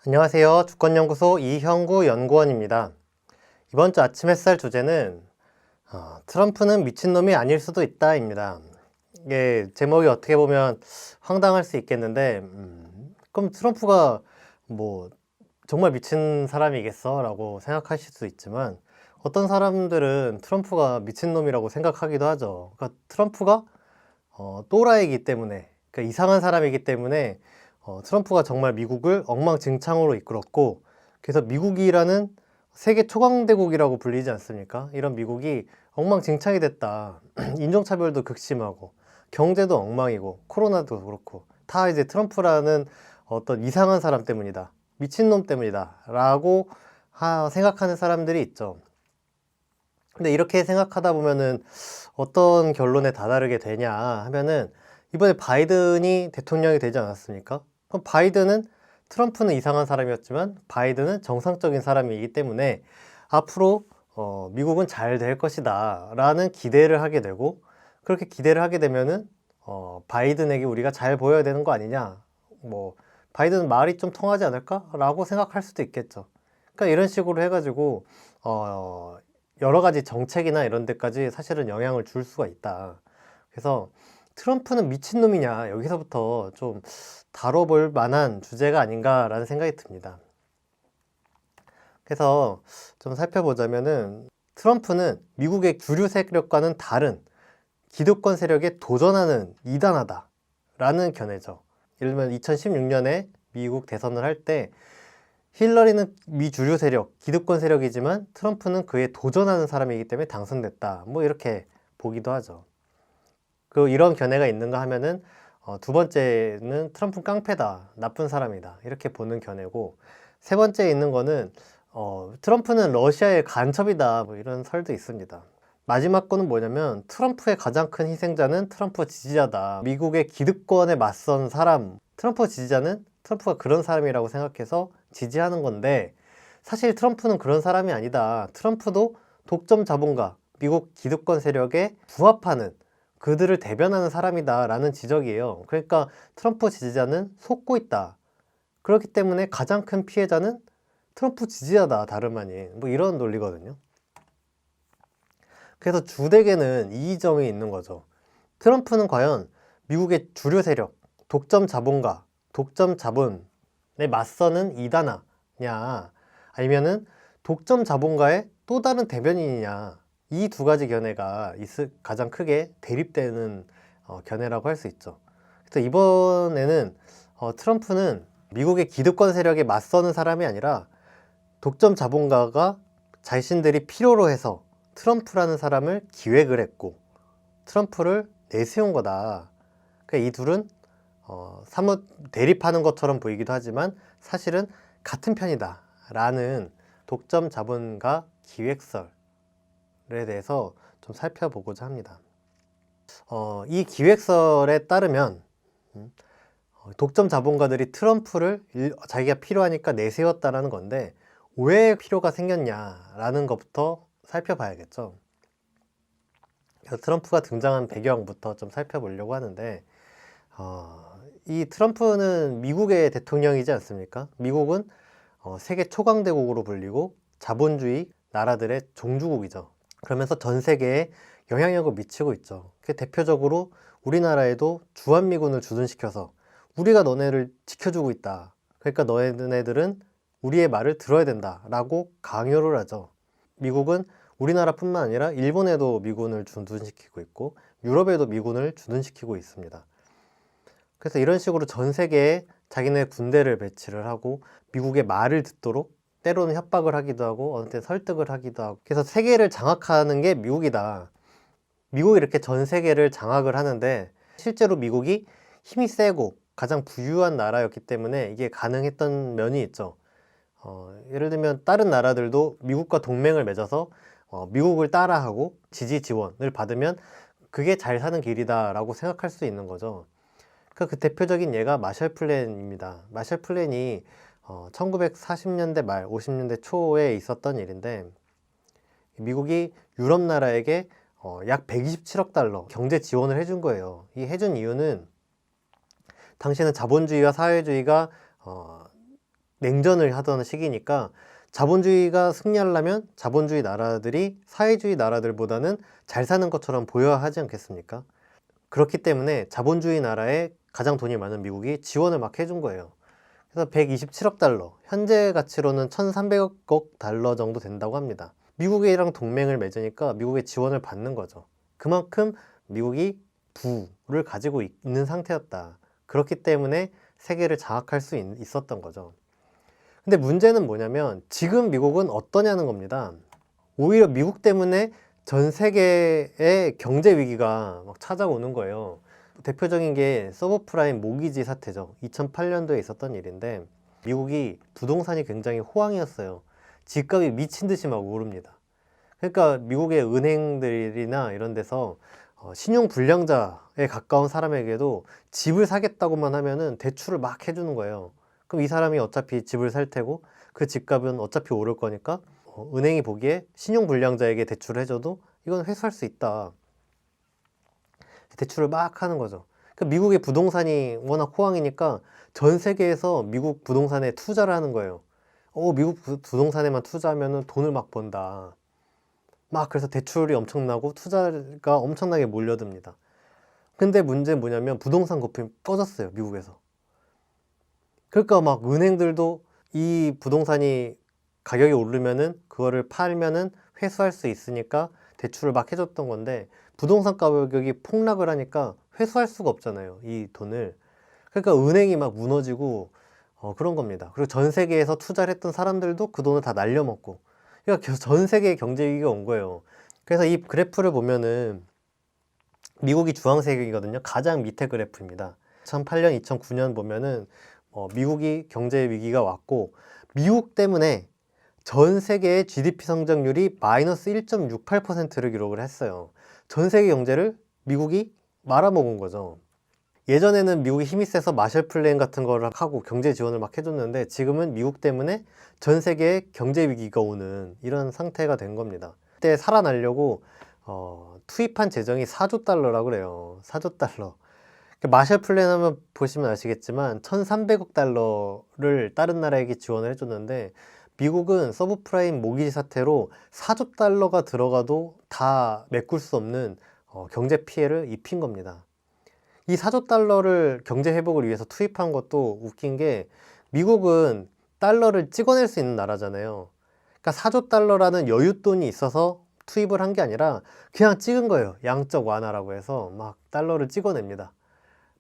안녕하세요. 주권연구소 이형구 연구원입니다. 이번 주 아침 햇살 주제는 트럼프는 미친놈이 아닐 수도 있다 입니다. 이게 제목이 어떻게 보면 황당할 수 있겠는데 그럼 트럼프가 뭐 정말 미친 사람이겠어? 라고 생각하실 수 있지만 어떤 사람들은 트럼프가 미친놈이라고 생각하기도 하죠. 그러니까 트럼프가 또라이이기 때문에, 그러니까 이상한 사람이기 때문에 트럼프가 정말 미국을 엉망진창으로 이끌었고, 그래서 미국이라는 세계 초강대국이라고 불리지 않습니까? 이런 미국이 엉망진창이 됐다. 인종차별도 극심하고 경제도 엉망이고 코로나도 그렇고 다 이제 트럼프라는 어떤 이상한 사람 때문이다, 미친놈 때문이다 라고 생각하는 사람들이 있죠. 근데 이렇게 생각하다 보면은 어떤 결론에 다다르게 되냐 하면은, 이번에 바이든이 대통령이 되지 않았습니까? 그럼 바이든은, 트럼프는 이상한 사람이었지만 바이든은 정상적인 사람이기 때문에 앞으로 미국은 잘 될 것이다 라는 기대를 하게 되고, 그렇게 기대를 하게 되면은 바이든에게 우리가 잘 보여야 되는 거 아니냐, 뭐 바이든은 말이 좀 통하지 않을까? 라고 생각할 수도 있겠죠. 그러니까 이런 식으로 해가지고 여러 가지 정책이나 이런 데까지 사실은 영향을 줄 수가 있다. 그래서 트럼프는 미친놈이냐, 여기서부터 좀 다뤄볼 만한 주제가 아닌가라는 생각이 듭니다. 그래서 좀 살펴보자면은, 트럼프는 미국의 주류 세력과는 다른 기득권 세력에 도전하는 이단하다 라는 견해죠. 예를 들면 2016년에 미국 대선을 할 때 힐러리는 미주류 세력, 기득권 세력이지만 트럼프는 그에 도전하는 사람이기 때문에 당선됐다, 뭐 이렇게 보기도 하죠. 이런 견해가 있는가 하면은 두 번째는 트럼프 깡패다, 나쁜 사람이다, 이렇게 보는 견해고, 세 번째에 있는 거는 트럼프는 러시아의 간첩이다, 뭐 이런 설도 있습니다. 마지막 거는 뭐냐면, 트럼프의 가장 큰 희생자는 트럼프 지지자다, 미국의 기득권에 맞선 사람, 트럼프 지지자는 트럼프가 그런 사람이라고 생각해서 지지하는 건데, 사실 트럼프는 그런 사람이 아니다, 트럼프도 독점 자본가, 미국 기득권 세력에 부합하는, 그들을 대변하는 사람이다 라는 지적이에요. 그러니까 트럼프 지지자는 속고 있다, 그렇기 때문에 가장 큰 피해자는 트럼프 지지자다, 다름 아닌, 뭐 이런 논리거든요. 그래서 주되게는 이 점이 있는 거죠. 트럼프는 과연 미국의 주류 세력, 독점 자본가, 독점 자본에 맞서는 이단아냐, 아니면은 독점 자본가의 또 다른 대변인이냐, 이 두 가지 견해가 가장 크게 대립되는 견해라고 할 수 있죠. 그래서 이번에는 트럼프는 미국의 기득권 세력에 맞서는 사람이 아니라 독점 자본가가 자신들이 필요로 해서 트럼프라는 사람을 기획을 했고 트럼프를 내세운 거다. 그러니까 이 둘은 사뭇 대립하는 것처럼 보이기도 하지만 사실은 같은 편이다 라는 독점 자본가 기획설에 대해서 좀 살펴보고자 합니다. 이 기획설에 따르면 독점 자본가들이 트럼프를 자기가 필요하니까 내세웠다라는 건데, 왜 필요가 생겼냐라는 것부터 살펴봐야겠죠. 그래서 트럼프가 등장한 배경부터 좀 살펴보려고 하는데, 이 트럼프는 미국의 대통령이지 않습니까? 미국은 세계 초강대국으로 불리고 자본주의 나라들의 종주국이죠. 그러면서 전 세계에 영향력을 미치고 있죠. 대표적으로 우리나라에도 주한미군을 주둔시켜서 우리가 너네를 지켜주고 있다, 그러니까 너네들은 우리의 말을 들어야 된다 라고 강요를 하죠. 미국은 우리나라뿐만 아니라 일본에도 미군을 주둔시키고 있고 유럽에도 미군을 주둔시키고 있습니다. 그래서 이런 식으로 전 세계에 자기네 군대를 배치를 하고 미국의 말을 듣도록 때로는 협박을 하기도 하고 어느 때 설득을 하기도 하고, 그래서 세계를 장악하는 게 미국이다. 미국이 이렇게 전 세계를 장악을 하는데, 실제로 미국이 힘이 세고 가장 부유한 나라였기 때문에 이게 가능했던 면이 있죠. 예를 들면 다른 나라들도 미국과 동맹을 맺어서 미국을 따라하고 지지 지원을 받으면 그게 잘 사는 길이다 라고 생각할 수 있는 거죠. 그 대표적인 예가 마셜 플랜입니다. 마셜 플랜이 1940년대 말 50년대 초에 있었던 일인데, 미국이 유럽 나라에게 약 127억 달러 경제 지원을 해준 거예요. 이 해준 이유는 당시에는 자본주의와 사회주의가 냉전을 하던 시기니까 자본주의가 승리하려면 자본주의 나라들이 사회주의 나라들보다는 잘 사는 것처럼 보여야 하지 않겠습니까? 그렇기 때문에 자본주의 나라에 가장 돈이 많은 미국이 지원을 막 해준 거예요. 그래서 127억 달러, 현재 가치로는 1,300억 달러 정도 된다고 합니다. 미국이랑 동맹을 맺으니까 미국의 지원을 받는 거죠. 그만큼 미국이 부를 가지고 있는 상태였다. 그렇기 때문에 세계를 장악할 수 있었던 거죠. 근데 문제는 뭐냐면 지금 미국은 어떠냐는 겁니다. 오히려 미국 때문에 전 세계의 경제 위기가 막 찾아오는 거예요. 대표적인 게 서브프라임 모기지 사태죠. 2008년도에 있었던 일인데 미국이 부동산이 굉장히 호황이었어요. 집값이 미친 듯이 막 오릅니다. 그러니까 미국의 은행들이나 이런 데서 신용 불량자에 가까운 사람에게도 집을 사겠다고만 하면은 대출을 막 해주는 거예요. 그럼 이 사람이 어차피 집을 살 테고 그 집값은 어차피 오를 거니까 은행이 보기에 신용 불량자에게 대출을 해줘도 이건 회수할 수 있다. 대출을 막 하는 거죠. 그러니까 미국의 부동산이 워낙 호황이니까 전 세계에서 미국 부동산에 투자를 하는 거예요. 미국 부동산에만 투자하면 돈을 막 번다. 막 그래서 대출이 엄청나고 투자가 엄청나게 몰려듭니다. 근데 문제는 뭐냐면 부동산 거품이 꺼졌어요, 미국에서. 그러니까 막 은행들도 이 부동산이 가격이 오르면은 그거를 팔면은 회수할 수 있으니까 대출을 막 해줬던 건데 부동산 가격이 폭락을 하니까 회수할 수가 없잖아요, 이 돈을. 그러니까 은행이 막 무너지고 그런 겁니다. 그리고 전 세계에서 투자를 했던 사람들도 그 돈을 다 날려먹고 그러니까 전 세계에 경제 위기가 온 거예요. 그래서 이 그래프를 보면은 미국이 주황색이거든요. 가장 밑에 그래프입니다. 2008년, 2009년 보면은 미국이 경제 위기가 왔고 미국 때문에 전 세계의 GDP 성장률이 마이너스 1.68%를 기록을 했어요. 전 세계 경제를 미국이 말아먹은 거죠. 예전에는 미국이 힘이 세서 마셜 플랜 같은 거를 하고 경제 지원을 막 해줬는데 지금은 미국 때문에 전 세계에 경제 위기가 오는 이런 상태가 된 겁니다. 그때 살아나려고 투입한 재정이 4조 달러라고 그래요. 4조 달러. 마셜 플랜 하면 보시면 아시겠지만 1,300억 달러를 다른 나라에게 지원을 해줬는데 미국은 서브프라임 모기지 사태로 4조 달러가 들어가도 다 메꿀 수 없는 경제 피해를 입힌 겁니다. 이 4조 달러를 경제 회복을 위해서 투입한 것도 웃긴 게 미국은 달러를 찍어낼 수 있는 나라잖아요. 그러니까 4조 달러라는 여윳돈이 있어서 투입을 한 게 아니라 그냥 찍은 거예요. 양적 완화라고 해서 막 달러를 찍어냅니다.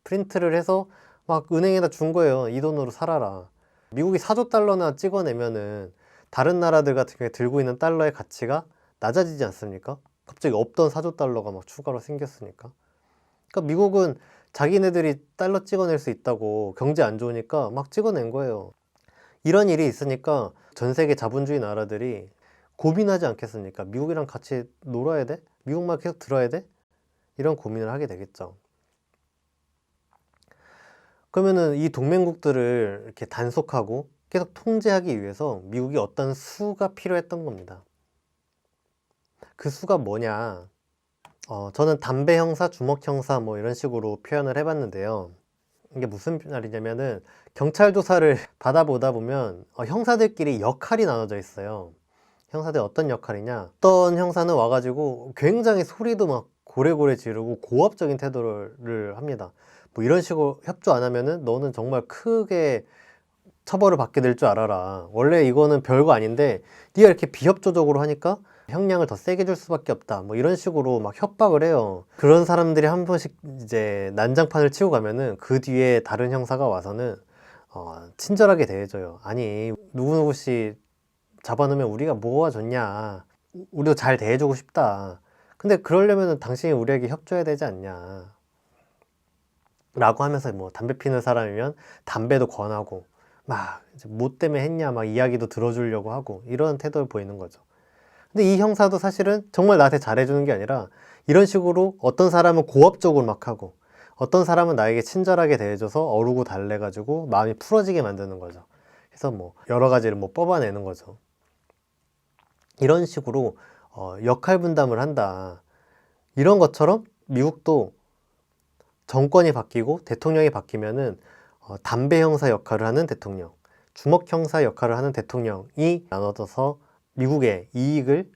프린트를 해서 막 은행에다 준 거예요. 이 돈으로 살아라. 미국이 4조 달러나 찍어내면은 다른 나라들 같은 경우에 들고 있는 달러의 가치가 낮아지지 않습니까? 갑자기 없던 4조 달러가 막 추가로 생겼으니까. 그러니까 미국은 자기네들이 달러 찍어낼 수 있다고 경제 안 좋으니까 막 찍어낸 거예요. 이런 일이 있으니까 전 세계 자본주의 나라들이 고민하지 않겠습니까? 미국이랑 같이 놀아야 돼? 미국만 계속 들어야 돼? 이런 고민을 하게 되겠죠. 그러면은 이 동맹국들을 이렇게 단속하고 계속 통제하기 위해서 미국이 어떤 수가 필요했던 겁니다. 그 수가 뭐냐? 저는 담배 형사, 주먹 형사 뭐 이런 식으로 표현을 해봤는데요. 이게 무슨 말이냐면은 경찰 조사를 받아보다 보면 형사들끼리 역할이 나눠져 있어요. 형사들 어떤 역할이냐? 어떤 형사는 와가지고 굉장히 소리도 막 고래고래 지르고 고압적인 태도를 합니다. 뭐 이런 식으로 협조 안 하면은 너는 정말 크게 처벌을 받게 될 줄 알아라. 원래 이거는 별거 아닌데 네가 이렇게 비협조적으로 하니까 형량을 더 세게 줄 수밖에 없다. 뭐 이런 식으로 막 협박을 해요. 그런 사람들이 한 번씩 이제 난장판을 치고 가면은 그 뒤에 다른 형사가 와서는 친절하게 대해줘요. 아니 누구누구 씨 잡아놓으면 우리가 뭐가 좋냐. 우리도 잘 대해주고 싶다. 근데 그러려면은 당신이 우리에게 협조해야 되지 않냐. 라고 하면서 뭐 담배 피는 사람이면 담배도 권하고 막 뭐 때문에 했냐 막 이야기도 들어주려고 하고 이런 태도를 보이는 거죠. 근데 이 형사도 사실은 정말 나한테 잘해주는 게 아니라 이런 식으로 어떤 사람은 고압적으로 막 하고 어떤 사람은 나에게 친절하게 대해줘서 어르고 달래가지고 마음이 풀어지게 만드는 거죠. 그래서 뭐 여러 가지를 뭐 뽑아내는 거죠. 이런 식으로 역할 분담을 한다. 이런 것처럼 미국도 정권이 바뀌고 대통령이 바뀌면은 담배 형사 역할을 하는 대통령, 주먹 형사 역할을 하는 대통령이 나눠져서 미국의 이익을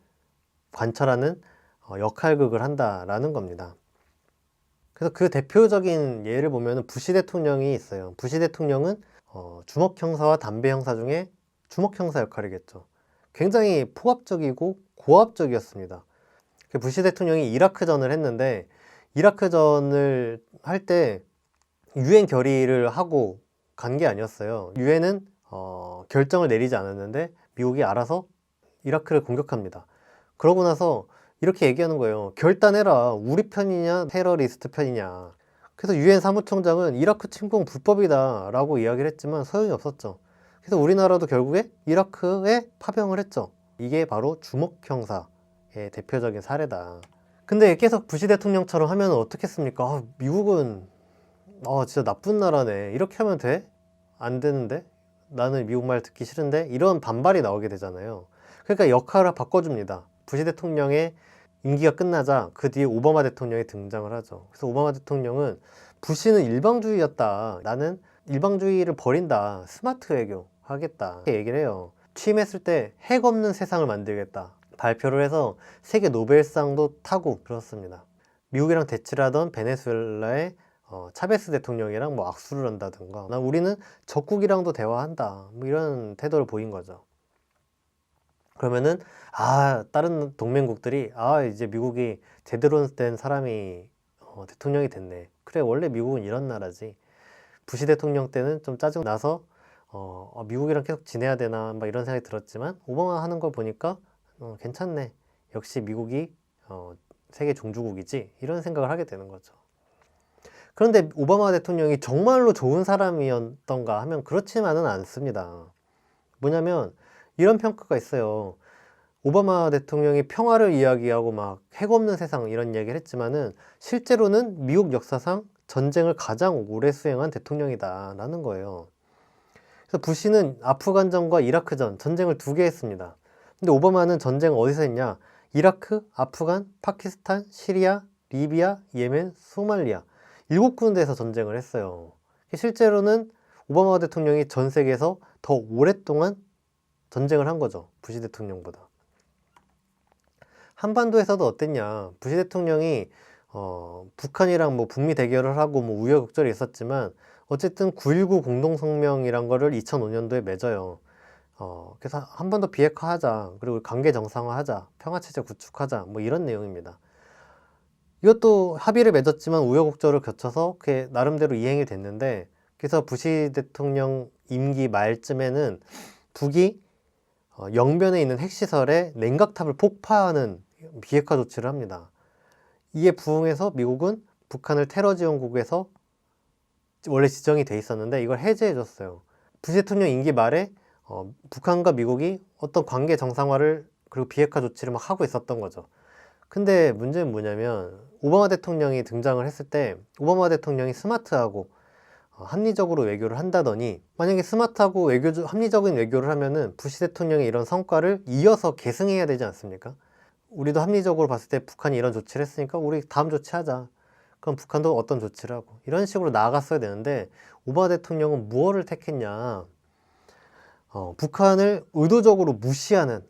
관철하는 역할극을 한다라는 겁니다. 그래서 그 대표적인 예를 보면 부시 대통령이 있어요. 부시 대통령은 주먹 형사와 담배 형사 중에 주먹 형사 역할이겠죠. 굉장히 포압적이고 고압적이었습니다. 부시 대통령이 이라크전을 했는데 이라크전을 할 때 유엔 결의를 하고 간 게 아니었어요. 유엔은 결정을 내리지 않았는데 미국이 알아서 이라크를 공격합니다. 그러고 나서 이렇게 얘기하는 거예요. 결단해라. 우리 편이냐 테러리스트 편이냐. 그래서 유엔 사무총장은 이라크 침공 불법이다 라고 이야기를 했지만 소용이 없었죠. 그래서 우리나라도 결국에 이라크에 파병을 했죠. 이게 바로 주먹 형사의 대표적인 사례다. 근데 계속 부시 대통령처럼 하면 어떻겠습니까? 미국은 진짜 나쁜 나라네. 이렇게 하면 돼? 안 되는데? 나는 미국 말 듣기 싫은데? 이런 반발이 나오게 되잖아요. 그러니까 역할을 바꿔줍니다. 부시 대통령의 임기가 끝나자 그 뒤에 오바마 대통령이 등장을 하죠. 그래서 오바마 대통령은 부시는 일방주의였다. 나는 일방주의를 버린다. 스마트 외교 하겠다. 이렇게 얘기를 해요. 취임했을 때 핵 없는 세상을 만들겠다. 발표를 해서 세계 노벨상도 타고 그렇습니다. 미국이랑 대치를 하던 베네수엘라의 차베스 대통령이랑 뭐 악수를 한다든가 우리는 적국이랑도 대화한다. 뭐 이런 태도를 보인 거죠. 그러면은 다른 동맹국들이 이제 미국이 제대로 된 사람이 대통령이 됐네. 그래 원래 미국은 이런 나라지. 부시 대통령 때는 좀 짜증 나서 미국이랑 계속 지내야 되나 막 이런 생각이 들었지만 오바마 하는 걸 보니까 괜찮네. 역시 미국이 세계 종주국이지. 이런 생각을 하게 되는 거죠. 그런데 오바마 대통령이 정말로 좋은 사람이었던가 하면 그렇지만은 않습니다. 뭐냐면 이런 평가가 있어요. 오바마 대통령이 평화를 이야기하고 막 핵 없는 세상 이런 이야기를 했지만은 실제로는 미국 역사상 전쟁을 가장 오래 수행한 대통령이다 라는 거예요. 그래서 부시는 아프간전과 이라크전 전쟁을 2개 했습니다. 근데 오바마는 전쟁 어디서 했냐? 이라크, 아프간, 파키스탄, 시리아, 리비아, 예멘, 소말리아 7군데에서 전쟁을 했어요. 실제로는 오바마 대통령이 전 세계에서 더 오랫동안 전쟁을 한 거죠. 부시 대통령보다. 한반도에서도 어땠냐? 부시 대통령이 북한이랑 뭐 북미 대결을 하고 뭐 우여곡절이 있었지만 어쨌든 9.19 공동성명이란 거를 2005년도에 맺어요. 그래서 한반도 비핵화하자, 그리고 관계 정상화하자, 평화체제 구축하자, 뭐 이런 내용입니다. 이것도 합의를 맺었지만 우여곡절을 거쳐서 그게 나름대로 이행이 됐는데, 그래서 부시 대통령 임기 말쯤에는 북이 영변에 있는 핵시설에 냉각탑을 폭파하는 비핵화 조치를 합니다. 이에 부응해서 미국은 북한을 테러 지원국에서 원래 지정이 돼 있었는데 이걸 해제해 줬어요. 부시 대통령 임기 말에 북한과 미국이 어떤 관계 정상화를 그리고 비핵화 조치를 막 하고 있었던 거죠. 근데 문제는 뭐냐면 오바마 대통령이 등장을 했을 때 오바마 대통령이 스마트하고 합리적으로 외교를 한다더니 만약에 스마트하고 합리적인 외교를 하면은 부시 대통령의 이런 성과를 이어서 계승해야 되지 않습니까? 우리도 합리적으로 봤을 때 북한이 이런 조치를 했으니까 우리 다음 조치하자. 그럼 북한도 어떤 조치를 하고 이런 식으로 나아갔어야 되는데 오바마 대통령은 무엇을 택했냐? 북한을 의도적으로 무시하는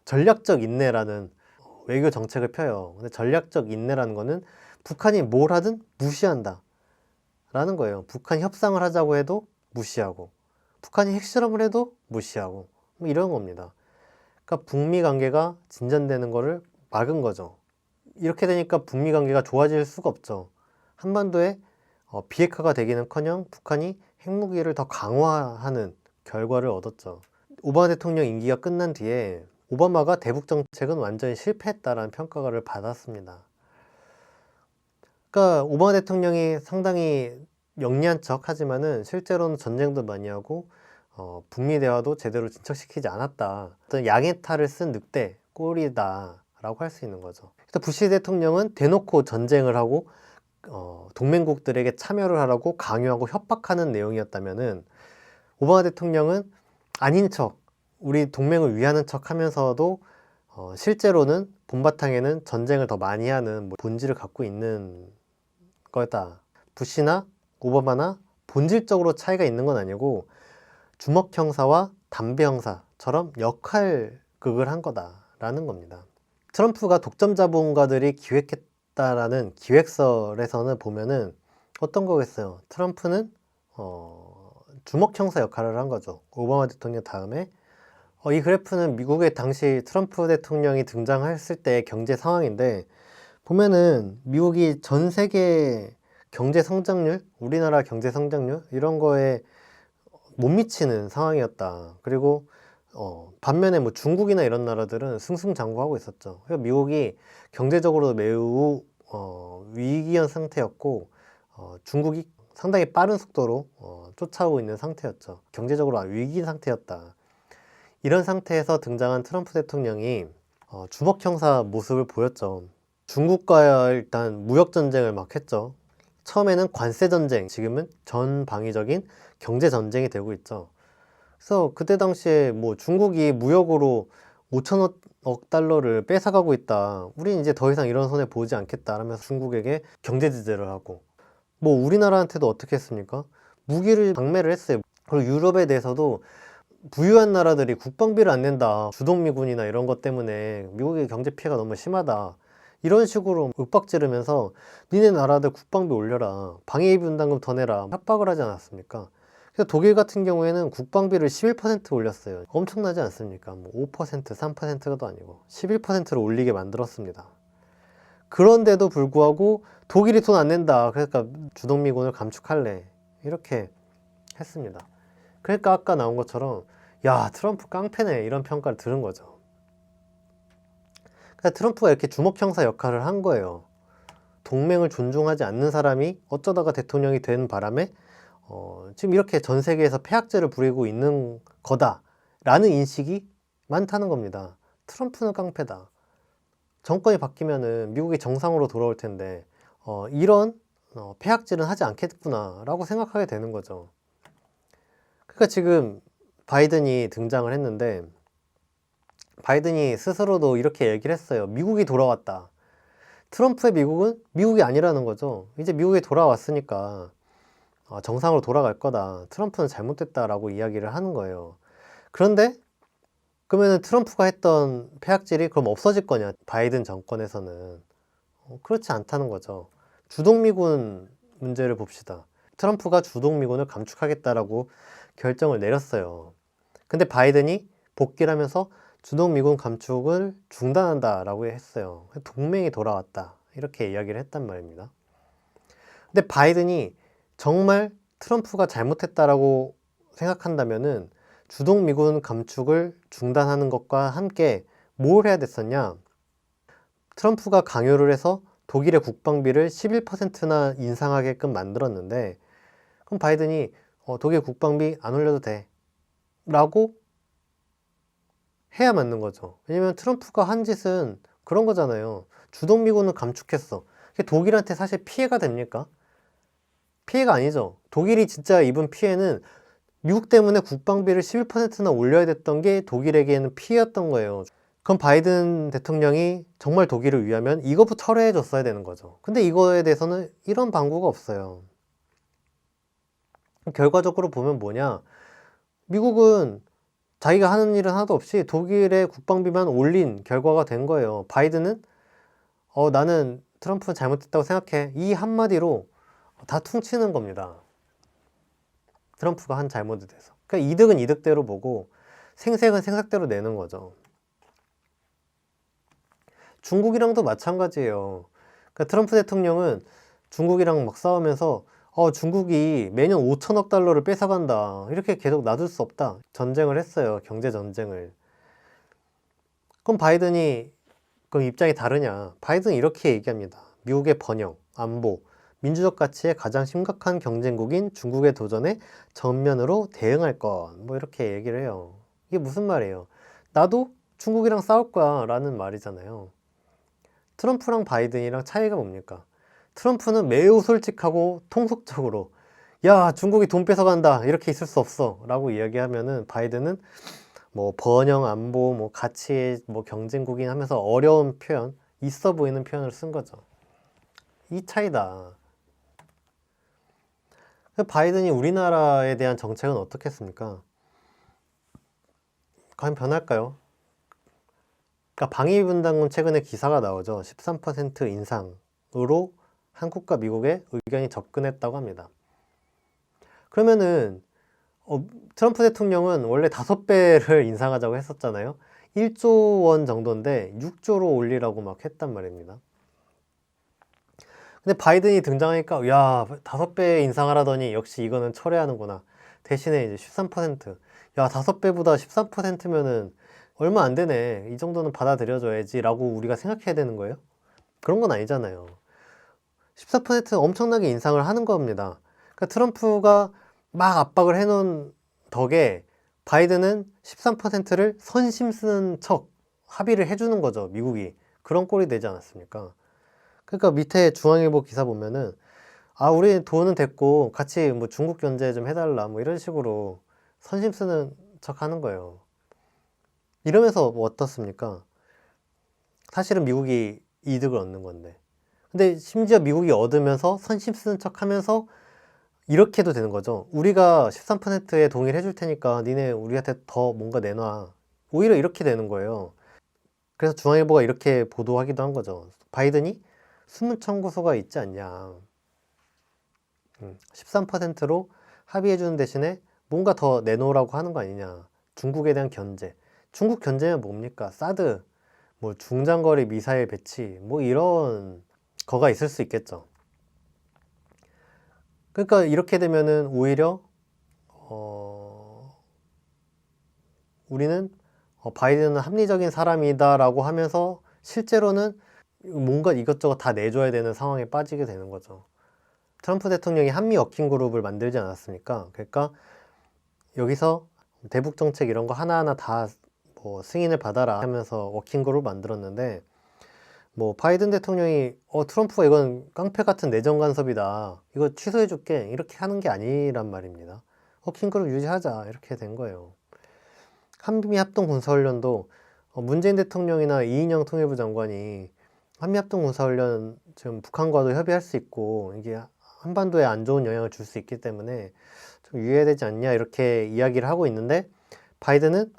전략적 인내라는 외교 정책을 펴요. 근데 전략적 인내라는 거는 북한이 뭘 하든 무시한다 라는 거예요. 북한이 협상을 하자고 해도 무시하고 북한이 핵실험을 해도 무시하고 뭐 이런 겁니다. 그러니까 북미 관계가 진전되는 거를 막은 거죠. 이렇게 되니까 북미 관계가 좋아질 수가 없죠. 한반도에 비핵화가 되기는커녕 북한이 핵무기를 더 강화하는 결과를 얻었죠. 오바마 대통령 임기가 끝난 뒤에 오바마가 대북 정책은 완전히 실패했다라는 평가를 받았습니다. 그러니까 오바마 대통령이 상당히 영리한 척 하지만은 실제로는 전쟁도 많이 하고 북미 대화도 제대로 진척시키지 않았다. 어떤 양의 탈을 쓴 늑대 꼴이다 라고 할 수 있는 거죠. 그래서 부시 대통령은 대놓고 전쟁을 하고 동맹국들에게 참여를 하라고 강요하고 협박하는 내용이었다면은 오바마 대통령은 아닌 척 우리 동맹을 위하는 척 하면서도 실제로는 본바탕에는 전쟁을 더 많이 하는 본질을 갖고 있는 거다. 부시나 오바마나 본질적으로 차이가 있는 건 아니고 주먹 형사와 담배 형사처럼 역할극을 한 거다라는 겁니다. 트럼프가 독점 자본가들이 기획했다라는 기획설에서는 보면은 어떤 거겠어요? 트럼프는 주먹 형사 역할을 한 거죠. 오바마 대통령 다음에 이 그래프는 미국의 당시 트럼프 대통령이 등장했을 때 경제 상황인데 보면은 미국이 전 세계 경제 성장률, 우리나라 경제 성장률 이런 거에 못 미치는 상황이었다. 그리고 반면에 뭐 중국이나 이런 나라들은 승승장구하고 있었죠. 그러니까 미국이 경제적으로 매우 위기한 상태였고 중국이 상당히 빠른 속도로 쫓아오고 있는 상태였죠. 경제적으로 위기 상태였다. 이런 상태에서 등장한 트럼프 대통령이 주먹 형사 모습을 보였죠. 중국과 일단 무역 전쟁을 막 했죠. 처음에는 관세 전쟁, 지금은 전방위적인 경제 전쟁이 되고 있죠. 그래서 그때 당시에 뭐 중국이 무역으로 5천억 달러를 뺏어가고 있다. 우린 이제 더 이상 이런 손해 보지 않겠다. 라면서 중국에게 경제 제재를 하고 뭐 우리나라한테도 어떻게 했습니까? 무기를 방매를 했어요. 그리고 유럽에 대해서도 부유한 나라들이 국방비를 안 낸다. 주동미군이나 이런 것 때문에 미국의 경제 피해가 너무 심하다. 이런 식으로 윽박지르면서 니네 나라들 국방비 올려라. 방위비 분담금 더 내라. 협박을 하지 않았습니까? 그래서 독일 같은 경우에는 국방비를 11% 올렸어요. 엄청나지 않습니까? 뭐 5%, 3%도 아니고 11%를 올리게 만들었습니다. 그런데도 불구하고 독일이 돈 안 낸다. 그러니까 주동미군을 감축할래. 이렇게 했습니다. 그러니까 아까 나온 것처럼 야, 트럼프 깡패네. 이런 평가를 들은 거죠. 그러니까 트럼프가 이렇게 주먹 형사 역할을 한 거예요. 동맹을 존중하지 않는 사람이 어쩌다가 대통령이 된 바람에 지금 이렇게 전 세계에서 폐악제를 부리고 있는 거다라는 인식이 많다는 겁니다. 트럼프는 깡패다. 정권이 바뀌면은 미국이 정상으로 돌아올 텐데 이런 폐악질은 하지 않겠구나라고 생각하게 되는 거죠. 그러니까 지금 바이든이 등장을 했는데 바이든이 스스로도 이렇게 얘기를 했어요. 미국이 돌아왔다. 트럼프의 미국은 미국이 아니라는 거죠. 이제 미국에 돌아왔으니까 정상으로 돌아갈 거다. 트럼프는 잘못됐다라고 이야기를 하는 거예요. 그런데 그러면 트럼프가 했던 폐악질이 그럼 없어질 거냐? 바이든 정권에서는 그렇지 않다는 거죠. 주동미군 문제를 봅시다. 트럼프가 주동미군을 감축하겠다라고 결정을 내렸어요. 근데 바이든이 복귀를 하면서 주동미군 감축을 중단한다라고 했어요. 동맹이 돌아왔다. 이렇게 이야기를 했단 말입니다. 근데 바이든이 정말 트럼프가 잘못했다라고 생각한다면은 주동미군 감축을 중단하는 것과 함께 뭘 해야 됐었냐? 트럼프가 강요를 해서 독일의 국방비를 11%나 인상하게끔 만들었는데 그럼 바이든이 독일 국방비 안 올려도 돼 라고 해야 맞는 거죠. 왜냐면 트럼프가 한 짓은 그런 거잖아요. 주동미군은 감축했어. 그게 독일한테 사실 피해가 됩니까? 피해가 아니죠. 독일이 진짜 입은 피해는 미국 때문에 국방비를 11%나 올려야 됐던 게 독일에게는 피해였던 거예요. 그럼 바이든 대통령이 정말 독일을 위하면 이것부터 철회해 줬어야 되는 거죠. 근데 이거에 대해서는 이런 방구가 없어요. 결과적으로 보면 뭐냐? 미국은 자기가 하는 일은 하나도 없이 독일의 국방비만 올린 결과가 된 거예요. 바이든은 나는 트럼프는 잘못했다고 생각해. 이 한마디로 다 퉁치는 겁니다. 트럼프가 한 잘못에 대해서. 그러니까 이득은 이득대로 보고 생색은 생색대로 내는 거죠. 중국이랑도 마찬가지예요. 그러니까 트럼프 대통령은 중국이랑 막 싸우면서 중국이 매년 5천억 달러를 뺏어간다. 이렇게 계속 놔둘 수 없다. 전쟁을 했어요. 경제 전쟁을. 그럼 바이든이 그럼 입장이 다르냐? 바이든은 이렇게 얘기합니다. 미국의 번영, 안보, 민주적 가치의 가장 심각한 경쟁국인 중국의 도전에 정면으로 대응할 것. 뭐 이렇게 얘기를 해요. 이게 무슨 말이에요? 나도 중국이랑 싸울 거야 라는 말이잖아요. 트럼프랑 바이든이랑 차이가 뭡니까? 트럼프는 매우 솔직하고 통속적으로 야, 중국이 돈 뺏어간다 이렇게 있을 수 없어 라고 이야기하면은 바이든은 뭐 번영, 안보, 뭐 가치, 뭐 경쟁국인 하면서 어려운 표현, 있어 보이는 표현을 쓴 거죠. 이 차이다. 바이든이 우리나라에 대한 정책은 어떻겠습니까? 과연 변할까요? 그러니까 방위분담금 최근에 기사가 나오죠. 13% 인상으로 한국과 미국의 의견이 접근했다고 합니다. 그러면은 트럼프 대통령은 원래 5배를 인상하자고 했었잖아요. 1조 원 정도인데 6조로 올리라고 막 했단 말입니다. 근데 바이든이 등장하니까 야 5배 인상하라더니 역시 이거는 철회하는구나. 대신에 이제 13%. 야 5배보다 13%면은 얼마 안 되네. 이 정도는 받아들여줘야지 라고 우리가 생각해야 되는 거예요? 그런 건 아니잖아요. 14% 엄청나게 인상을 하는 겁니다. 그러니까 트럼프가 막 압박을 해놓은 덕에 바이든은 13%를 선심 쓰는 척 합의를 해주는 거죠. 미국이. 그런 꼴이 되지 않았습니까? 그러니까 밑에 중앙일보 기사 보면은 아 우리 돈은 됐고 같이 뭐 중국 견제 좀 해달라 뭐 이런 식으로 선심 쓰는 척 하는 거예요. 이러면서 뭐 어떻습니까? 사실은 미국이 이득을 얻는 건데. 근데 심지어 미국이 얻으면서 선심 쓰는 척 하면서 이렇게 해도 되는 거죠. 우리가 13%에 동의를 해줄 테니까 니네 우리한테 더 뭔가 내놔. 오히려 이렇게 되는 거예요. 그래서 중앙일보가 이렇게 보도하기도 한 거죠. 바이든이 숨은 청구서가 있지 않냐. 13%로 합의해주는 대신에 뭔가 더 내놓으라고 하는 거 아니냐. 중국에 대한 견제. 중국 견제는 뭡니까? 사드, 뭐 중장거리 미사일 배치, 뭐 이런 거가 있을 수 있겠죠. 그러니까 이렇게 되면은 오히려 우리는 바이든은 합리적인 사람이다라고 하면서 실제로는 뭔가 이것저것 다 내줘야 되는 상황에 빠지게 되는 거죠. 트럼프 대통령이 한미 워킹 그룹을 만들지 않았습니까? 그러니까 여기서 대북 정책 이런 거 하나하나 다 뭐 승인을 받아라 하면서 워킹 그룹을 만들었는데 뭐 바이든 대통령이 트럼프가 이건 깡패 같은 내정 간섭이다. 이거 취소해 줄게. 이렇게 하는 게 아니란 말입니다. 워킹 그룹 유지하자. 이렇게 된 거예요. 한미 합동 군사훈련도 문재인 대통령이나 이인영 통일부 장관이 한미 합동 군사훈련 지금 북한과도 협의할 수 있고 이게 한반도에 안 좋은 영향을 줄 수 있기 때문에 좀 유예되지 않냐 이렇게 이야기를 하고 있는데 바이든은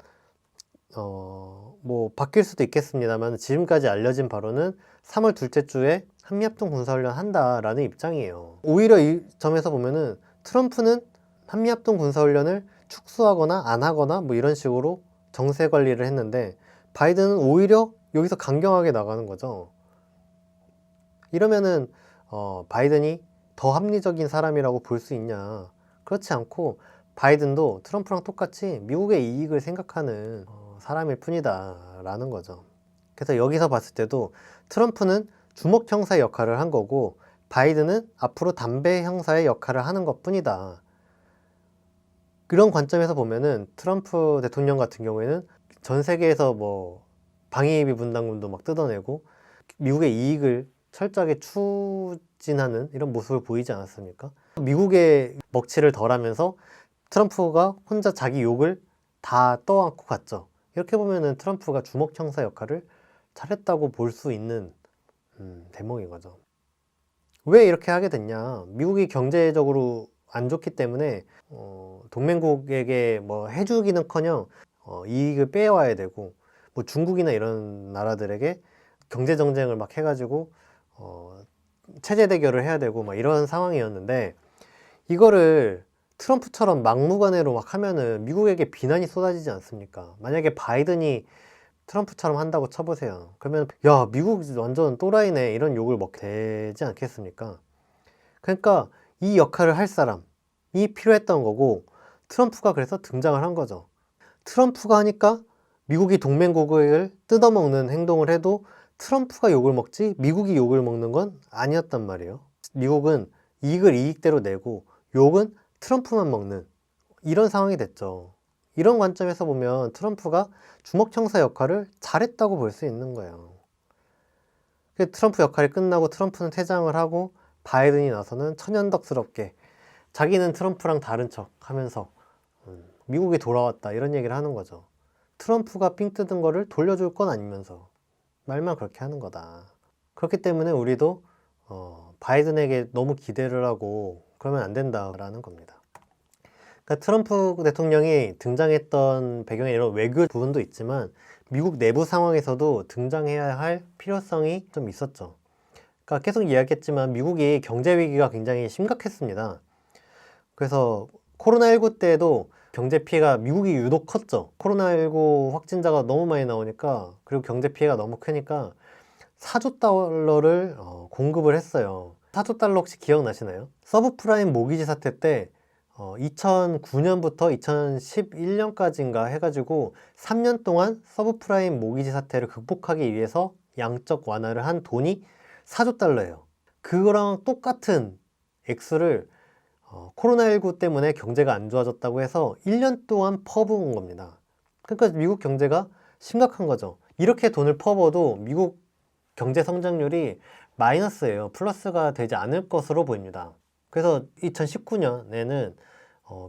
뭐 바뀔 수도 있겠습니다만 지금까지 알려진 바로는 3월 둘째 주에 한미 합동 군사훈련 한다라는 입장이에요. 오히려 이 점에서 보면은 트럼프는 한미 합동 군사훈련을 축소하거나 안 하거나 뭐 이런 식으로 정세 관리를 했는데 바이든은 오히려 여기서 강경하게 나가는 거죠. 이러면은 바이든이 더 합리적인 사람이라고 볼 수 있냐? 그렇지 않고 바이든도 트럼프랑 똑같이 미국의 이익을 생각하는 사람일 뿐이다 라는 거죠. 그래서 여기서 봤을 때도 트럼프는 주먹 형사의 역할을 한 거고 바이든은 앞으로 담배 형사의 역할을 하는 것 뿐이다. 그런 관점에서 보면은 트럼프 대통령 같은 경우에는 전 세계에서 뭐 방위비 분담금도 막 뜯어내고 미국의 이익을 철저하게 추진하는 이런 모습을 보이지 않았습니까? 미국의 먹칠을 덜하면서 트럼프가 혼자 자기 욕을 다 떠안고 갔죠. 이렇게 보면은 트럼프가 주먹 형사 역할을 잘했다고 볼 수 있는 대목인 거죠. 왜 이렇게 하게 됐냐? 미국이 경제적으로 안 좋기 때문에 동맹국에게 뭐 해주기는커녕 이익을 빼와야 되고 뭐 중국이나 이런 나라들에게 경제 정쟁을 막 해가지고 체제 대결을 해야 되고 막 이런 상황이었는데 이거를 트럼프처럼 막무가내로 막 하면은 미국에게 비난이 쏟아지지 않습니까? 만약에 바이든이 트럼프처럼 한다고 쳐보세요. 그러면 야 미국 완전 또라이네 이런 욕을 먹게 되지 않겠습니까? 그러니까 이 역할을 할 사람이 필요했던 거고 트럼프가 그래서 등장을 한 거죠. 트럼프가 하니까 미국이 동맹국을 뜯어먹는 행동을 해도 트럼프가 욕을 먹지 미국이 욕을 먹는 건 아니었단 말이에요. 미국은 이익을 이익대로 내고 욕은 트럼프만 먹는 이런 상황이 됐죠. 이런 관점에서 보면 트럼프가 주먹 형사 역할을 잘했다고 볼 수 있는 거예요. 트럼프 역할이 끝나고 트럼프는 퇴장을 하고 바이든이 나서는 천연덕스럽게 자기는 트럼프랑 다른 척 하면서 미국이 돌아왔다 이런 얘기를 하는 거죠. 트럼프가 삥 뜯은 거를 돌려줄 건 아니면서 말만 그렇게 하는 거다. 그렇기 때문에 우리도 바이든에게 너무 기대를 하고 그러면 안 된다라는 겁니다. 그러니까 트럼프 대통령이 등장했던 배경에 이런 외교 부분도 있지만 미국 내부 상황에서도 등장해야 할 필요성이 좀 있었죠. 그러니까 계속 이야기했지만 미국이 경제 위기가 굉장히 심각했습니다. 그래서 코로나19 때도 경제 피해가 미국이 유독 컸죠. 코로나19 확진자가 너무 많이 나오니까, 그리고 경제 피해가 너무 크니까 4조 달러를 공급을 했어요. 4조 달러 혹시 기억나시나요? 서브프라임 모기지 사태 때 2009년부터 2011년까지인가 해가지고 3년 동안 서브프라임 모기지 사태를 극복하기 위해서 양적 완화를 한 돈이 4조 달러예요. 그거랑 똑같은 액수를 코로나19 때문에 경제가 안 좋아졌다고 해서 1년 동안 퍼부은 겁니다. 그러니까 미국 경제가 심각한 거죠. 이렇게 돈을 퍼부어도 미국 경제 성장률이 마이너스예요. 플러스가 되지 않을 것으로 보입니다. 그래서 2019년에는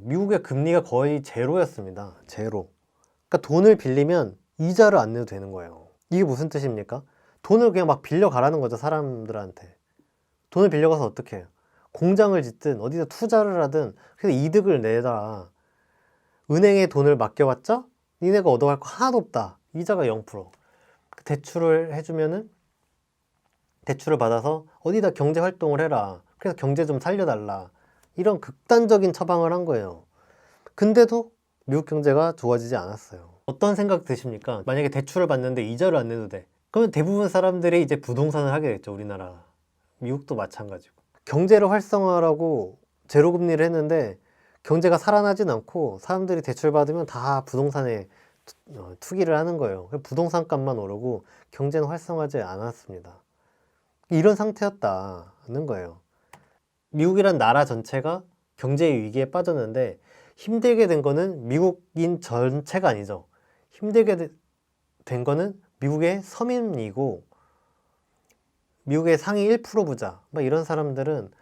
미국의 금리가 거의 제로였습니다. 제로. 그러니까 돈을 빌리면 이자를 안 내도 되는 거예요. 이게 무슨 뜻입니까? 돈을 그냥 막 빌려가라는 거죠, 사람들한테. 돈을 빌려가서 어떻게 해요? 공장을 짓든 어디다 투자를 하든 그래서 이득을 내라. 은행에 돈을 맡겨봤자 니네가 얻어갈 거 하나도 없다. 이자가 0%. 대출을 해주면은 대출을 받아서 어디다 경제 활동을 해라. 그래서 경제 좀 살려달라. 이런 극단적인 처방을 한 거예요. 근데도 미국 경제가 좋아지지 않았어요. 어떤 생각 드십니까? 만약에 대출을 받는데 이자를 안 내도 돼. 그러면 대부분 사람들이 이제 부동산을 하게 됐죠, 우리나라. 미국도 마찬가지고. 경제를 활성화하라고 제로금리를 했는데 경제가 살아나진 않고 사람들이 대출 받으면 다 부동산에 투기를 하는 거예요. 부동산 값만 오르고 경제는 활성화하지 않았습니다. 이런 상태였다는 거예요. 미국이란 나라 전체가 경제 위기에 빠졌는데 힘들게 된 거는 미국인 전체가 아니죠. 힘들게 된 거는 미국의 서민이고 미국의 상위 1% 부자 막 이런 사람들은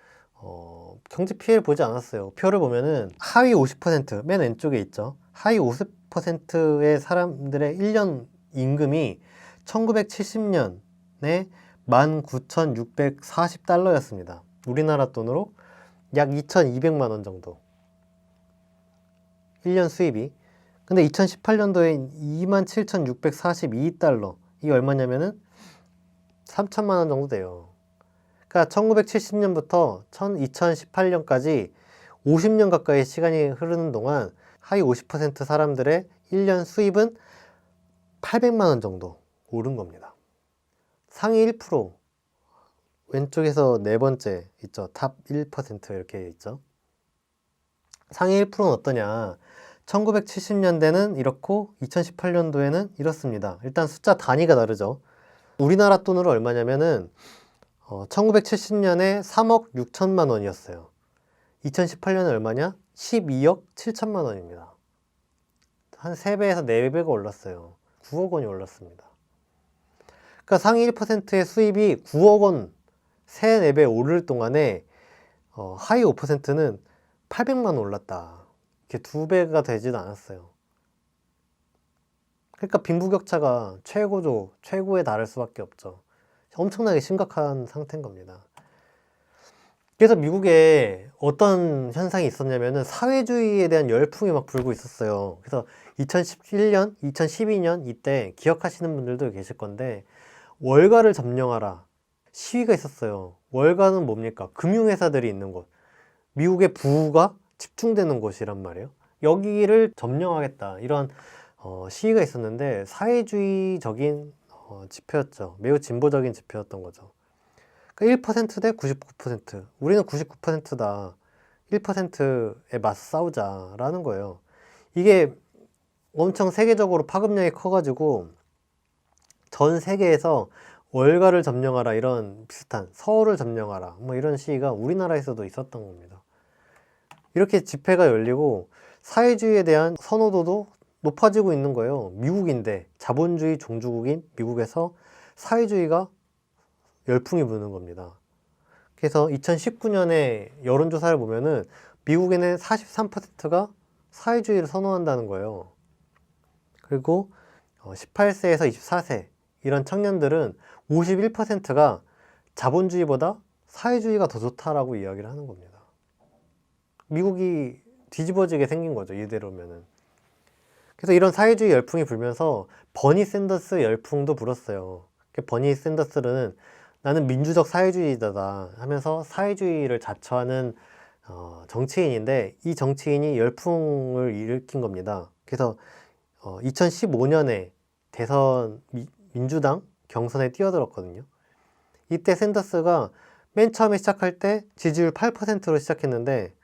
경제 피해를 보지 않았어요. 표를 보면은 하위 50%맨 왼쪽에 있죠. 하위 50%의 사람들의 1년 임금이 1970년에 19,640달러였습니다. 우리나라 돈으로 약 2,200만 원 정도. 1년 수입이. 근데 2018년도에 27,642달러. 이게 얼마냐면은 3천만 원 정도 돼요. 그러니까 1970년부터 2018년까지 50년 가까이 시간이 흐르는 동안 하위 50% 사람들의 1년 수입은 800만 원 정도 오른 겁니다. 상위 1%, 왼쪽에서 네 번째 있죠. 탑 1% 이렇게 있죠. 상위 1%는 어떠냐? 1970년대는 이렇고 2018년도에는 이렇습니다. 일단 숫자 단위가 다르죠. 우리나라 돈으로 얼마냐면은 1970년에 3억 6천만 원이었어요. 2018년에 얼마냐? 12억 7천만 원입니다. 한 3배에서 4배가 올랐어요. 9억 원이 올랐습니다. 그러니까 상위 1%의 수입이 9억 원 3, 4배 오를 동안에 하위 5%는 800만 원 올랐다. 이렇게 2배가 되지도 않았어요. 그러니까 빈부격차가 최고에 달할 수밖에 없죠. 엄청나게 심각한 상태인 겁니다. 그래서 미국에 어떤 현상이 있었냐면은 사회주의에 대한 열풍이 막 불고 있었어요. 그래서 2011년, 2012년 이때 기억하시는 분들도 계실 건데 월가를 점령하라 시위가 있었어요. 월가는 뭡니까? 금융회사들이 있는 곳. 미국의 부가 집중되는 곳이란 말이에요. 여기를 점령하겠다 이런 시위가 있었는데 사회주의적인 지표였죠. 매우 진보적인 지표였던 거죠. 그러니까 1%대 99%. 우리는 99%다. 1%에 맞서 싸우자라는 거예요. 이게 엄청 세계적으로 파급력이 커가지고 전 세계에서 월가를 점령하라 이런 비슷한 서울을 점령하라 뭐 이런 시위가 우리나라에서도 있었던 겁니다. 이렇게 집회가 열리고 사회주의에 대한 선호도도 높아지고 있는 거예요. 미국인데 자본주의 종주국인 미국에서 사회주의가 열풍이 부는 겁니다. 그래서 2019년에 여론조사를 보면은 미국인의 43%가 사회주의를 선호한다는 거예요. 그리고 18세에서 24세 이런 청년들은 51%가 자본주의보다 사회주의가 더 좋다라고 이야기를 하는 겁니다. 미국이 뒤집어지게 생긴 거죠, 이대로면은. 그래서 이런 사회주의 열풍이 불면서 버니 샌더스 열풍도 불었어요. 버니 샌더스는 나는 민주적 사회주의자다 하면서 사회주의를 자처하는 정치인인데, 이 정치인이 열풍을 일으킨 겁니다. 그래서 2015년에 대선 민주당 경선에 뛰어들었거든요. 이때 샌더스가 맨 처음에 시작할 때 지지율 8%로 시작했는데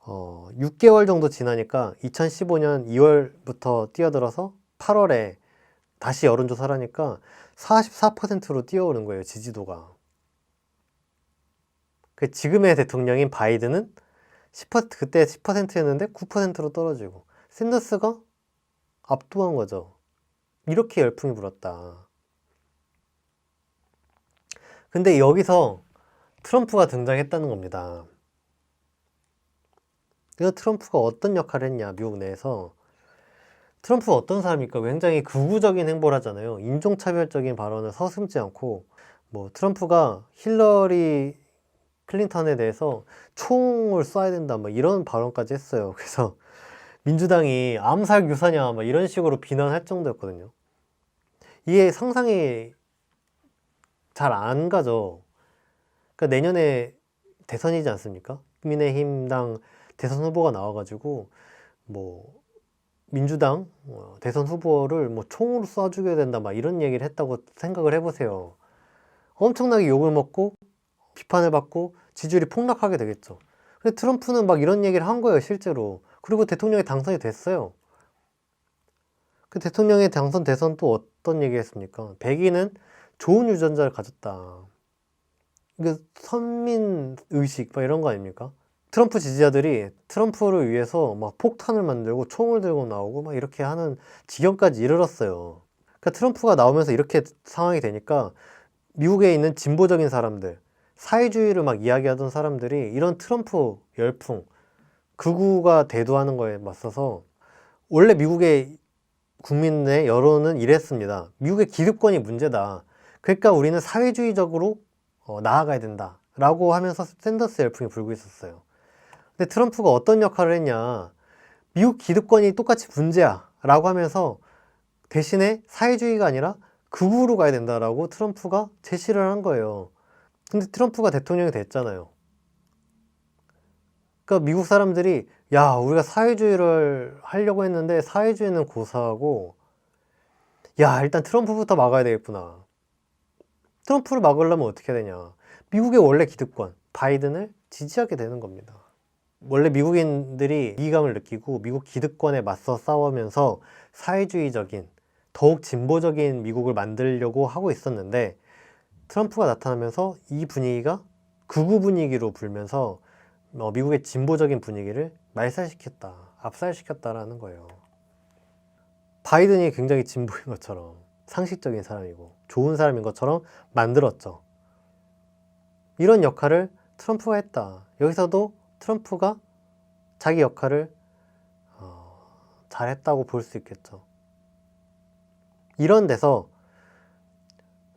6개월 정도 지나니까 2015년 2월부터 뛰어들어서 8월에 다시 여론조사를 하니까 44%로 뛰어오른 거예요, 지지도가. 지금의 대통령인 바이든은 그때 10%였는데 9%로 떨어지고 샌더스가 압도한 거죠. 이렇게 열풍이 불었다. 근데 여기서 트럼프가 등장했다는 겁니다. 그래서 트럼프가 어떤 역할을 했냐, 미국 내에서. 트럼프가 어떤 사람입니까? 굉장히 극우적인 행보를 하잖아요. 인종차별적인 발언을 서슴지 않고, 트럼프가 힐러리 클린턴에 대해서 총을 쏴야 된다, 이런 발언까지 했어요. 그래서 민주당이 암살 유사냐, 이런 식으로 비난할 정도였거든요. 이게 상상이 잘 안 가죠. 그러니까 내년에 대선이지 않습니까? 국민의힘당 대선 후보가 나와가지고 민주당 대선 후보를 총으로 쏴 죽여야 된다 이런 얘기를 했다고 생각을 해보세요. 엄청나게 욕을 먹고 비판을 받고 지지율이 폭락하게 되겠죠. 근데 트럼프는 이런 얘기를 한 거예요, 실제로. 그리고 대통령이 당선이 됐어요. 그 대통령이 당선돼선 또 어떤 얘기 했습니까? 백인은 좋은 유전자를 가졌다. 이게 선민의식 이런 거 아닙니까? 트럼프 지지자들이 트럼프를 위해서 폭탄을 만들고 총을 들고 나오고 이렇게 하는 지경까지 이르렀어요. 그러니까 트럼프가 나오면서 이렇게 상황이 되니까 미국에 있는 진보적인 사람들, 사회주의를 이야기하던 사람들이 이런 트럼프 열풍, 극우가 대두하는 거에 맞서서, 원래 미국의 국민의 여론은 이랬습니다. 미국의 기득권이 문제다. 그러니까 우리는 사회주의적으로 나아가야 된다 라고 하면서 샌더스 열풍이 불고 있었어요. 근데 트럼프가 어떤 역할을 했냐, 미국 기득권이 똑같이 문제야 라고 하면서 대신에 사회주의가 아니라 극우로 가야 된다라고 트럼프가 제시를 한 거예요. 근데 트럼프가 대통령이 됐잖아요. 그러니까 미국 사람들이 야, 우리가 사회주의를 하려고 했는데 사회주의는 고사하고, 야, 일단 트럼프부터 막아야 되겠구나. 트럼프를 막으려면 어떻게 해야 되냐, 미국의 원래 기득권 바이든을 지지하게 되는 겁니다. 원래 미국인들이 위기감을 느끼고 미국 기득권에 맞서 싸우면서 사회주의적인, 더욱 진보적인 미국을 만들려고 하고 있었는데, 트럼프가 나타나면서 이 분위기가 극우 분위기로 불면서 미국의 진보적인 분위기를 말살시켰다, 압살시켰다라는 거예요. 바이든이 굉장히 진보인 것처럼, 상식적인 사람이고 좋은 사람인 것처럼 만들었죠. 이런 역할을 트럼프가 했다. 여기서도 트럼프가 자기 역할을 잘했다고 볼 수 있겠죠. 이런 데서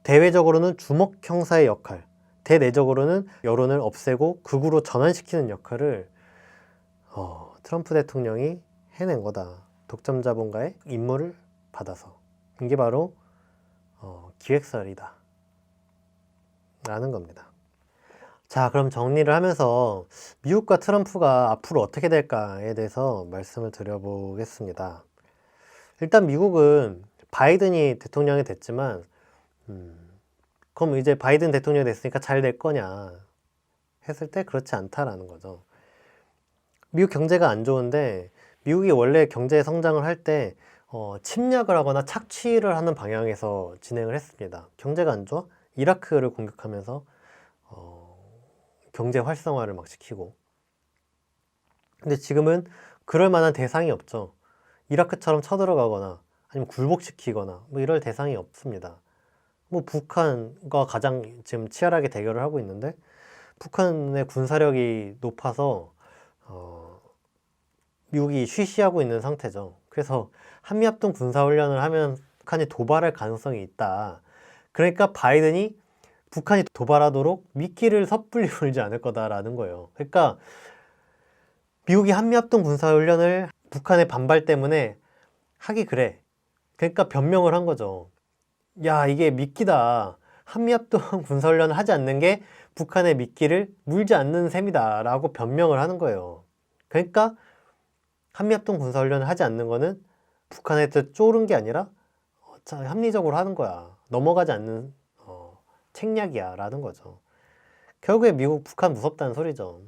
대외적으로는 주먹 형사의 역할, 대내적으로는 여론을 없애고 극우로 전환시키는 역할을 트럼프 대통령이 해낸 거다. 독점 자본가의 임무를 받아서. 이게 바로 기획설이다 라는 겁니다. 자, 그럼 정리를 하면서 미국과 트럼프가 앞으로 어떻게 될까에 대해서 말씀을 드려보겠습니다. 일단 미국은 바이든이 대통령이 됐지만 그럼 이제 바이든 대통령이 됐으니까 잘 될 거냐 했을 때 그렇지 않다라는 거죠. 미국 경제가 안 좋은데, 미국이 원래 경제 성장을 할 때 침략을 하거나 착취를 하는 방향에서 진행을 했습니다. 경제가 안 좋아? 이라크를 공격하면서 경제 활성화를 시키고. 근데 지금은 그럴 만한 대상이 없죠. 이라크처럼 쳐들어가거나 아니면 굴복시키거나 이럴 대상이 없습니다. 북한과 가장 지금 치열하게 대결을 하고 있는데, 북한의 군사력이 높아서 미국이 쉬쉬하고 있는 상태죠. 그래서 한미합동 군사훈련을 하면 북한이 도발할 가능성이 있다. 그러니까 바이든이 북한이 도발하도록 미끼를 섣불리 물지 않을 거다라는 거예요. 그러니까 미국이 한미합동 군사훈련을 북한의 반발 때문에 하기 그래. 그러니까 변명을 한 거죠. 야, 이게 미끼다. 한미합동 군사훈련을 하지 않는 게 북한의 미끼를 물지 않는 셈이다 라고 변명을 하는 거예요. 그러니까 한미합동 군사훈련을 하지 않는 거는 북한한테 쫄은 게 아니라 합리적으로 하는 거야. 넘어가지 않는 책략이야 라는 거죠. 결국에 미국, 북한 무섭다는 소리죠.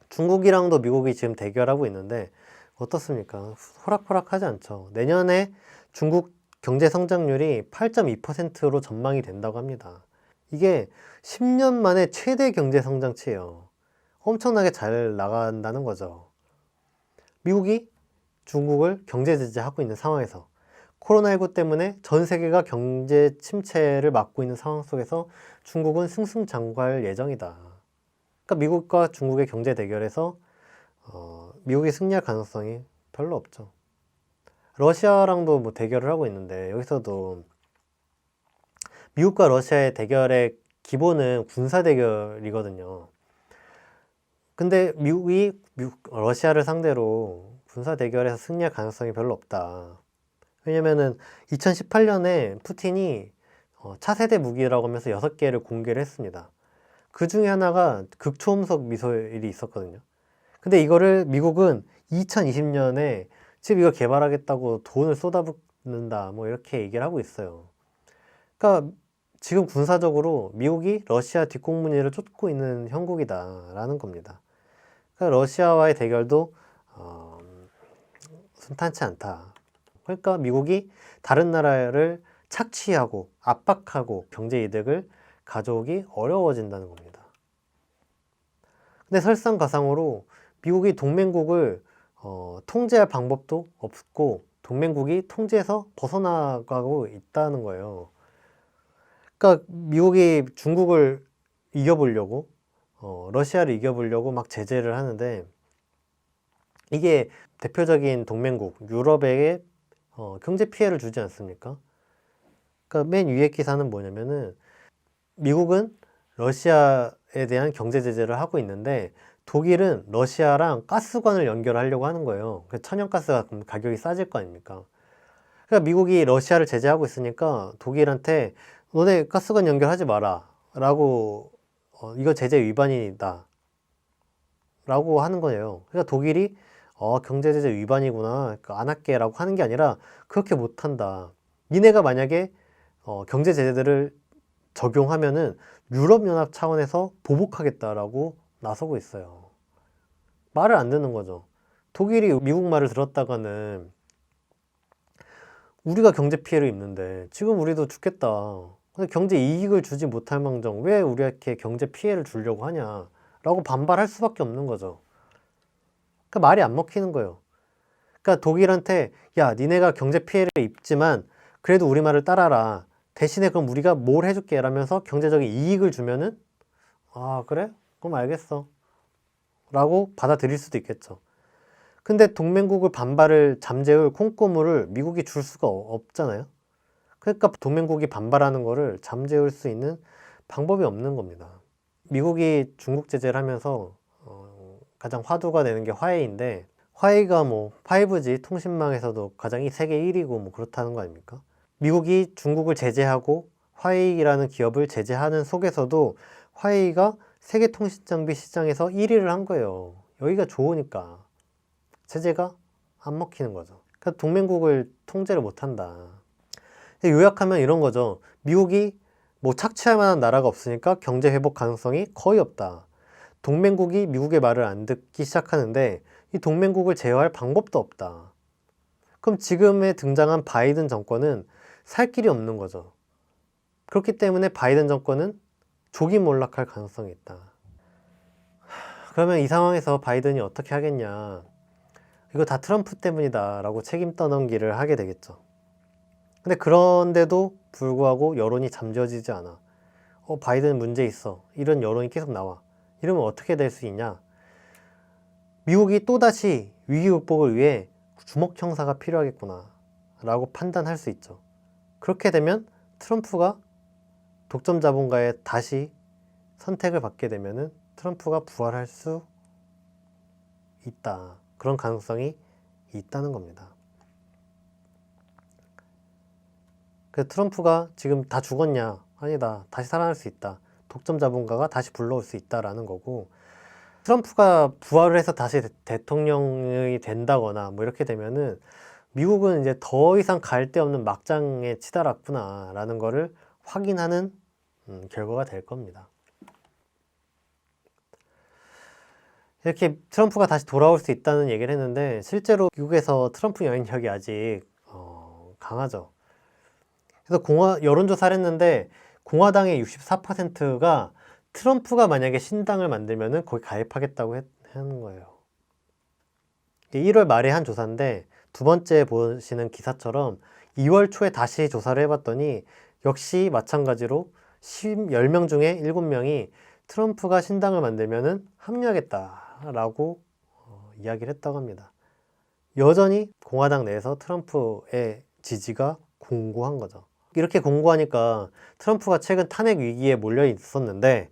중국이랑도 미국이 지금 대결하고 있는데 어떻습니까? 호락호락하지 않죠. 내년에 중국 경제 성장률이 8.2%로 전망이 된다고 합니다. 이게 10년 만에 최대 경제 성장치예요. 엄청나게 잘 나간다는 거죠. 미국이 중국을 경제 제재하고 있는 상황에서 코로나19 때문에 전 세계가 경제 침체를 맞고 있는 상황 속에서 중국은 승승장구할 예정이다. 그러니까 미국과 중국의 경제 대결에서 미국이 승리할 가능성이 별로 없죠. 러시아랑도 뭐 대결을 하고 있는데 여기서도 미국과 러시아의 대결의 기본은 군사 대결이거든요. 근데 미국이 러시아를 상대로 군사 대결에서 승리할 가능성이 별로 없다. 왜냐면은 2018년에 푸틴이 차세대 무기라고 하면서 6개를 공개를 했습니다. 그 중에 하나가 극초음속 미사일이 있었거든요. 근데 이거를 미국은 2020년에 지금 이거 개발하겠다고 돈을 쏟아붓는다 뭐 이렇게 얘기를 하고 있어요. 그러니까 지금 군사적으로 미국이 러시아 뒷공무니를 쫓고 있는 형국이다 라는 겁니다. 그러니까 러시아와의 대결도 순탄치 않다. 그러니까 미국이 다른 나라를 착취하고 압박하고 경제 이득을 가져오기 어려워진다는 겁니다. 근데 설상가상으로 미국이 동맹국을 통제할 방법도 없고 동맹국이 통제에서 벗어나가고 있다는 거예요. 그러니까 미국이 중국을 이겨보려고 러시아를 이겨보려고 막 제재를 하는데 이게 대표적인 동맹국 유럽에게 경제 피해를 주지 않습니까? 그러니까 맨 위에 기사는 뭐냐면은 미국은 러시아에 대한 경제 제재를 하고 있는데 독일은 러시아랑 가스관을 연결하려고 하는 거예요. 천연가스가 가격이 싸질 거 아닙니까? 그러니까 미국이 러시아를 제재하고 있으니까 독일한테 너네 가스관 연결하지 마라 라고 이거 제재 위반이다 라고 하는 거예요. 그러니까 독일이 경제 제재 위반이구나 안 할게 라고 하는 게 아니라 그렇게 못한다. 니네가 만약에 경제 제재들을 적용하면은 유럽연합 차원에서 보복하겠다라고 나서고 있어요. 말을 안 듣는 거죠. 독일이 미국 말을 들었다가는 우리가 경제 피해를 입는데 지금 우리도 죽겠다. 근데 경제 이익을 주지 못할 망정 왜 우리에게 경제 피해를 주려고 하냐 라고 반발할 수밖에 없는 거죠. 그러니까 말이 안 먹히는 거예요. 그러니까 독일한테 야 니네가 경제 피해를 입지만 그래도 우리 말을 따라라. 대신에 그럼 우리가 뭘 해줄게 라면서 경제적인 이익을 주면은 아 그래? 그럼 알겠어 라고 받아들일 수도 있겠죠. 근데 동맹국을 반발을 잠재울 콩고물을 미국이 줄 수가 없잖아요. 그러니까 동맹국이 반발하는 거를 잠재울 수 있는 방법이 없는 겁니다. 미국이 중국 제재를 하면서 가장 화두가 되는 게 화웨이인데 화웨이가 뭐 5G 통신망에서도 가장 세계 1위고 뭐 그렇다는 거 아닙니까? 미국이 중국을 제재하고 화웨이라는 기업을 제재하는 속에서도 화웨이가 세계 통신장비 시장에서 1위를 한 거예요. 여기가 좋으니까 제재가 안 먹히는 거죠. 그러니까 동맹국을 통제를 못한다. 요약하면 이런 거죠. 미국이 뭐 착취할 만한 나라가 없으니까 경제 회복 가능성이 거의 없다. 동맹국이 미국의 말을 안 듣기 시작하는데 이 동맹국을 제어할 방법도 없다. 그럼 지금에 등장한 바이든 정권은 살 길이 없는 거죠. 그렇기 때문에 바이든 정권은 조기 몰락할 가능성이 있다. 그러면 이 상황에서 바이든이 어떻게 하겠냐. 이거 다 트럼프 때문이다 라고 책임 떠넘기를 하게 되겠죠. 근데 그런데도 불구하고 여론이 잠재워지지 않아. 바이든 문제 있어. 이런 여론이 계속 나와. 이러면 어떻게 될 수 있냐? 미국이 또다시 위기 극복을 위해 주목 형사가 필요하겠구나 라고 판단할 수 있죠. 그렇게 되면 트럼프가 독점 자본가에 다시 선택을 받게 되면은 트럼프가 부활할 수 있다. 그런 가능성이 있다는 겁니다. 그 트럼프가 지금 다 죽었냐? 아니다. 다시 살아날 수 있다. 독점 자본가가 다시 불러올 수 있다라는 거고, 트럼프가 부활을 해서 다시 대통령이 된다거나 뭐 이렇게 되면은 미국은 이제 더 이상 갈 데 없는 막장에 치달았구나 라는 거를 확인하는 결과가 될 겁니다. 이렇게 트럼프가 다시 돌아올 수 있다는 얘기를 했는데, 실제로 미국에서 트럼프 영향력이 아직 강하죠. 그래서 여론조사를 했는데 공화당의 64%가 트럼프가 만약에 신당을 만들면은 거기 가입하겠다고 하는 거예요. 1월 말에 한 조사인데, 두 번째 보시는 기사처럼 2월 초에 다시 조사를 해봤더니 역시 마찬가지로 10명 중에 7명이 트럼프가 신당을 만들면은 합류하겠다라고 이야기를 했다고 합니다. 여전히 공화당 내에서 트럼프의 지지가 공고한 거죠. 이렇게 공고하니까 트럼프가 최근 탄핵 위기에 몰려 있었는데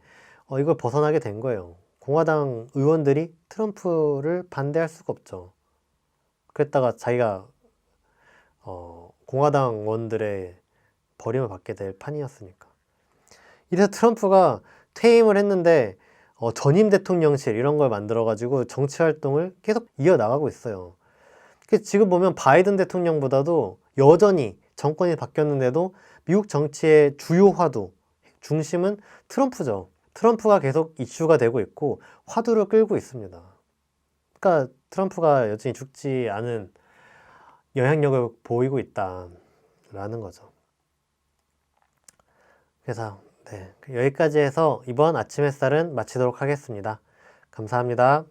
이걸 벗어나게 된 거예요. 공화당 의원들이 트럼프를 반대할 수가 없죠. 그랬다가 자기가 공화당 의원들의 버림을 받게 될 판이었으니까. 이래서 트럼프가 퇴임을 했는데 전임 대통령실 이런 걸 만들어가지고 정치 활동을 계속 이어나가고 있어요. 지금 보면 바이든 대통령보다도 여전히 정권이 바뀌었는데도 미국 정치의 주요 화두, 중심은 트럼프죠. 트럼프가 계속 이슈가 되고 있고 화두를 끌고 있습니다. 그러니까 트럼프가 여전히 죽지 않은 영향력을 보이고 있다라는 거죠. 그래서 여기까지 해서 이번 아침 햇살은 마치도록 하겠습니다. 감사합니다.